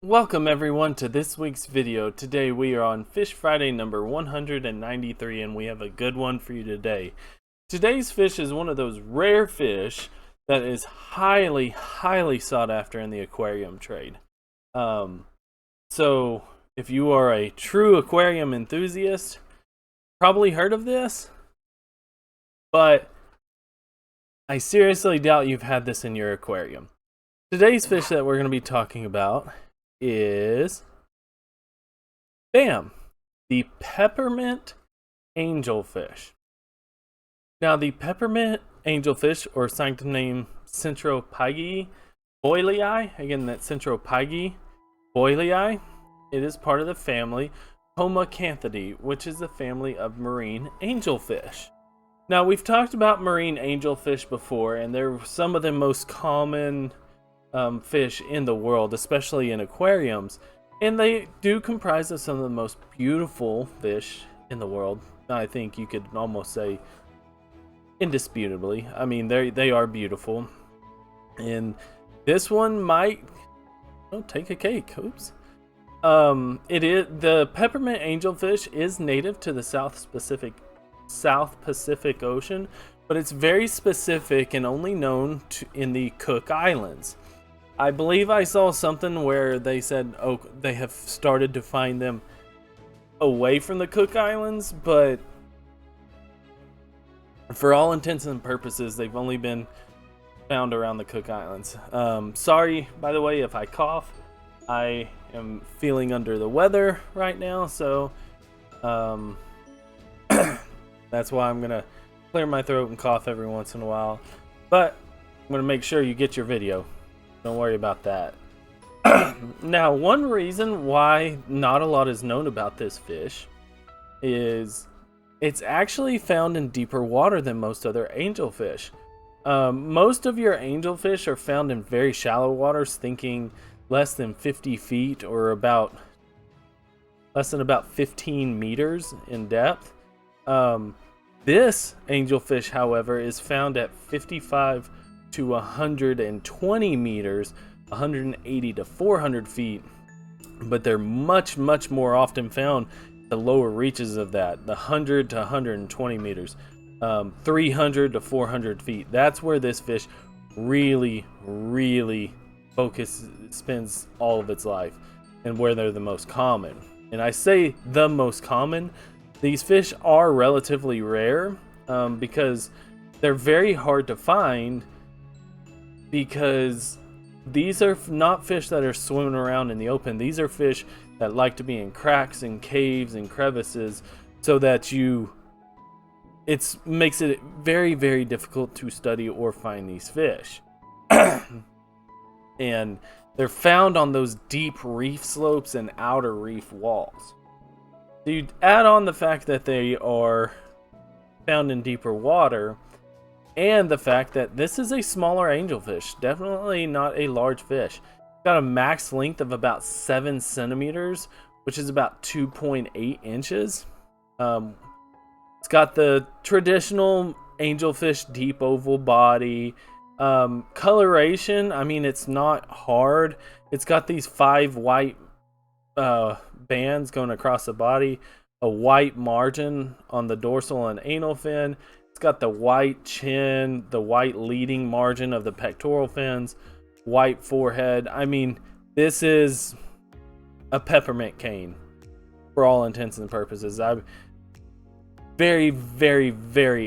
Welcome everyone to this week's video. Today we are on Fish Friday number 193 and we have a good one for you today. Today's fish is one of those rare fish that is highly sought after in the aquarium trade. So if you are a true aquarium enthusiast, probably heard of this, but I seriously doubt you've had this in your aquarium. Today's fish that we're going to be talking about is bam, the peppermint angelfish. Now the peppermint angelfish, or sanctum name Centropygi boylii, again that's Centropygi boylii, it is part of the family Homocanthidae, which is the family of marine angelfish. Now we've talked about marine angelfish before, and they're some of the most common fish in the world, especially in aquariums, and they do comprise of some of the most beautiful fish in the world. I think you could almost say indisputably. I mean, they are beautiful, and this one might take a cake. Oops. It is the peppermint angelfish is native to the South Pacific Ocean, but it's very specific and only known in the Cook Islands. I believe I saw something where they said, oh, they have started to find them away from the Cook Islands, but for all intents and purposes, they've only been found around the Cook Islands. Sorry, by the way, if I cough. I am feeling under the weather right now, so that's why I'm going to clear my throat and cough every once in a while. But I'm going to make sure you get your video. Don't worry about that. Now, one reason why not a lot is known about this fish is it's actually found in deeper water than most other angelfish. Most of your angelfish are found in very shallow waters, thinking less than 50 feet or less than about 15 meters in depth. This angelfish, however, is found at 55 to 120 meters, 180 to 400 feet, but they're much more often found at the lower reaches of that, the 100 to 120 meters, 300 to 400 feet. That's where this fish really spends all of its life, and where they're the most common. And I say the most common, these fish are relatively rare because they're very hard to find, because these are not fish that are swimming around in the open. These are fish that like to be in cracks and caves and crevices, so that it makes it very difficult to study or find these fish. And they're found on those deep reef slopes and outer reef walls. So you add on the fact that they are found in deeper water, and the fact that this is a smaller angelfish, definitely not a large fish. Got a max length of about 7 centimeters, which is about 2.8 inches. It's got the traditional angelfish deep oval body. Coloration, I mean, it's not hard. It's got these 5 white bands going across the body, a white margin on the dorsal and anal fin. It's got the white chin, the white leading margin of the pectoral fins, white forehead. I mean, this is a peppermint cane for all intents and purposes. Very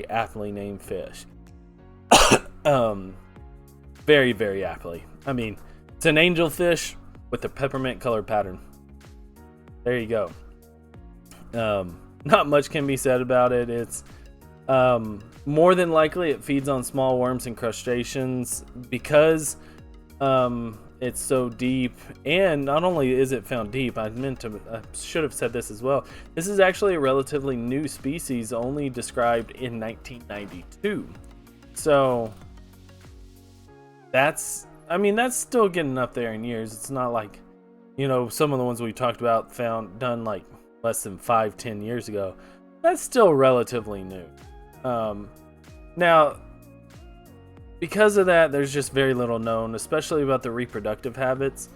aptly named fish. Very aptly. I mean, it's an angelfish with a peppermint color pattern. There you go. Not much can be said about it. It's more than likely it feeds on small worms and crustaceans, because it's so deep. And not only is it found deep, I should have said this as well. This is actually a relatively new species, only described in 1992. So that's still getting up there in years. It's not like, some of the ones we talked about done like less than 5-10 years ago. That's still relatively new. Now, because of that, there's just very little known, especially about the reproductive habits.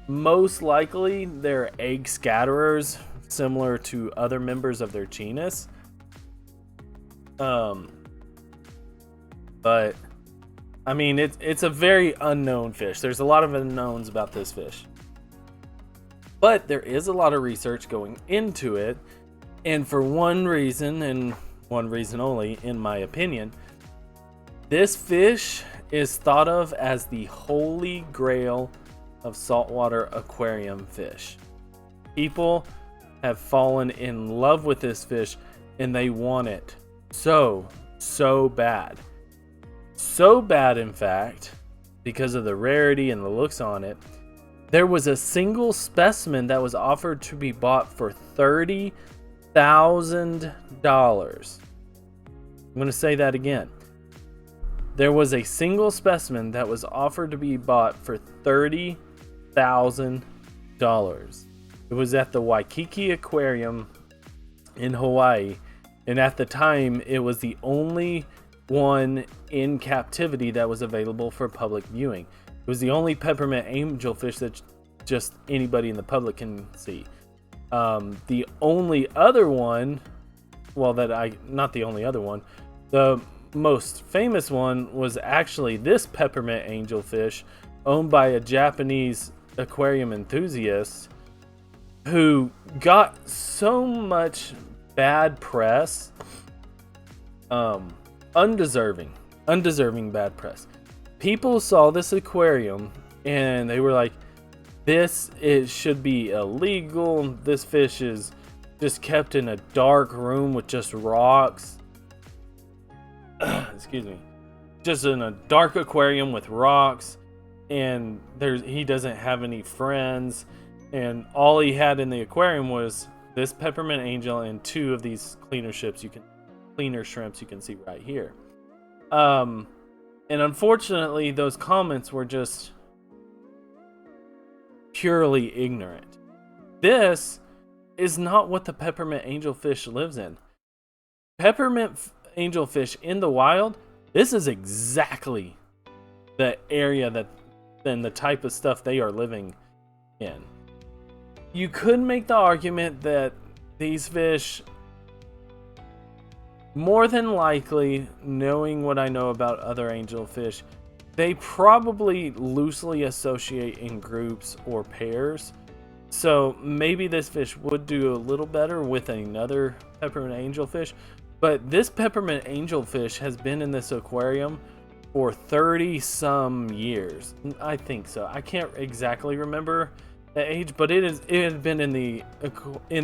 Most likely, they're egg scatterers, similar to other members of their genus. But I mean, it's a very unknown fish. There's a lot of unknowns about this fish. But there is a lot of research going into it, and for one reason, and one reason only, in my opinion, this fish is thought of as the holy grail of saltwater aquarium fish. People have fallen in love with this fish, and they want it so bad. So bad, in fact, because of the rarity and the looks on it, there was a single specimen that was offered to be bought for $30,000. I'm going to say that again. There was a single specimen that was offered to be bought for $30,000. It was at the Waikiki Aquarium in Hawaii, and at the time, it was the only one in captivity that was available for public viewing. It was the only peppermint angelfish that just anybody in the public can see. The only other one, not the only other one, the most famous one was actually this peppermint angelfish, owned by a Japanese aquarium enthusiast who got so much bad press, undeserving bad press. People saw this aquarium and they were like, it should be illegal. This fish is just kept in a dark room with just rocks. Excuse me. Just in a dark aquarium with rocks, and he doesn't have any friends, and all he had in the aquarium was this peppermint angel and 2 of these cleaner shrimps you can see right here. And unfortunately, those comments were just purely ignorant. This is not what the peppermint angelfish lives in. Peppermint angelfish in the wild, this is exactly the area and the type of stuff they are living in. You could make the argument that these fish, more than likely, knowing what I know about other angelfish, they probably loosely associate in groups or pairs. So maybe this fish would do a little better with another peppermint angelfish. But this peppermint angelfish has been in this aquarium for 30 some years. I think so. I can't exactly remember the age, but it had been in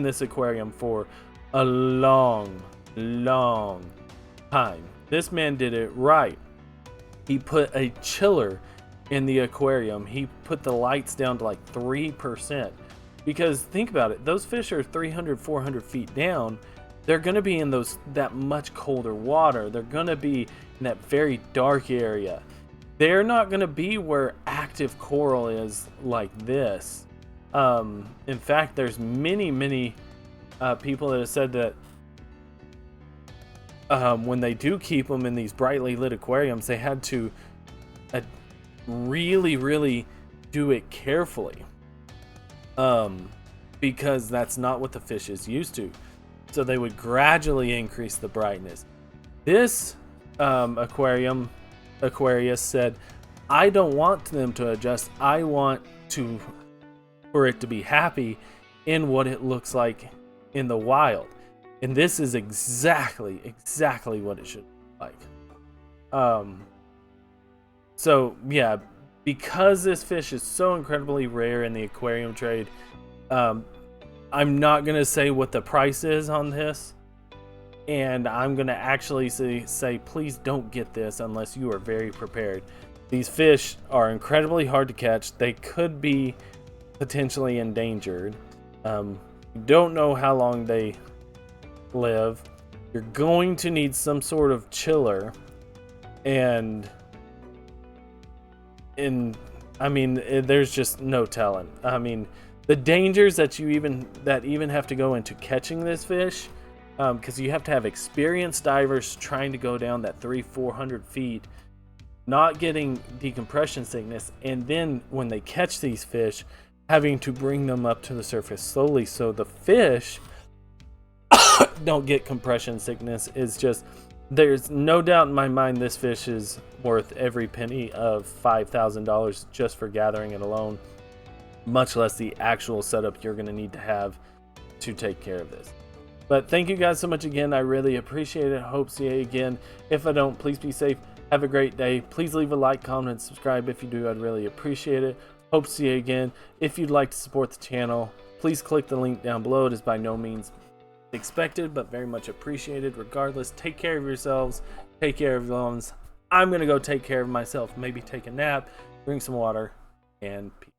this aquarium for a long time. This man did it right. He put a chiller in the aquarium. He put the lights down to like 3%. Because think about it, those fish are 300, 400 feet down. They're going to be in that much colder water. They're going to be in that very dark area. They're not going to be where active coral is like this. In fact, there's many people that have said that when they do keep them in these brightly lit aquariums, they had to really do it carefully, because that's not what the fish is used to. So they would gradually increase the brightness. This aquarius said, I don't want them to adjust. I want for it to be happy in what it looks like in the wild. And this is exactly what it should look like. So yeah, because this fish is so incredibly rare in the aquarium trade, I'm not going to say what the price is on this. And I'm going to actually say, please don't get this unless you are very prepared. These fish are incredibly hard to catch. They could be potentially endangered. You don't know how long they live. You're going to need some sort of chiller. And I mean, there's just no telling. I mean, the dangers that even have to go into catching this fish, because you have to have experienced divers trying to go down that 300-400 feet, not getting decompression sickness, and then when they catch these fish, having to bring them up to the surface slowly so the fish don't get compression sickness is just, there's no doubt in my mind this fish is worth every penny of $5,000 just for gathering it alone, much less the actual setup you're going to need to have to take care of this. But thank you guys so much again. I really appreciate it. Hope to see you again. If I don't, please be safe. Have a great day. Please leave a like, comment, and subscribe. If you do, I'd really appreciate it. Hope to see you again. If you'd like to support the channel, please click the link down below. It is by no means expected, but very much appreciated. Regardless, take care of yourselves. Take care of your loved ones. I'm going to go take care of myself. Maybe take a nap, drink some water, and peace.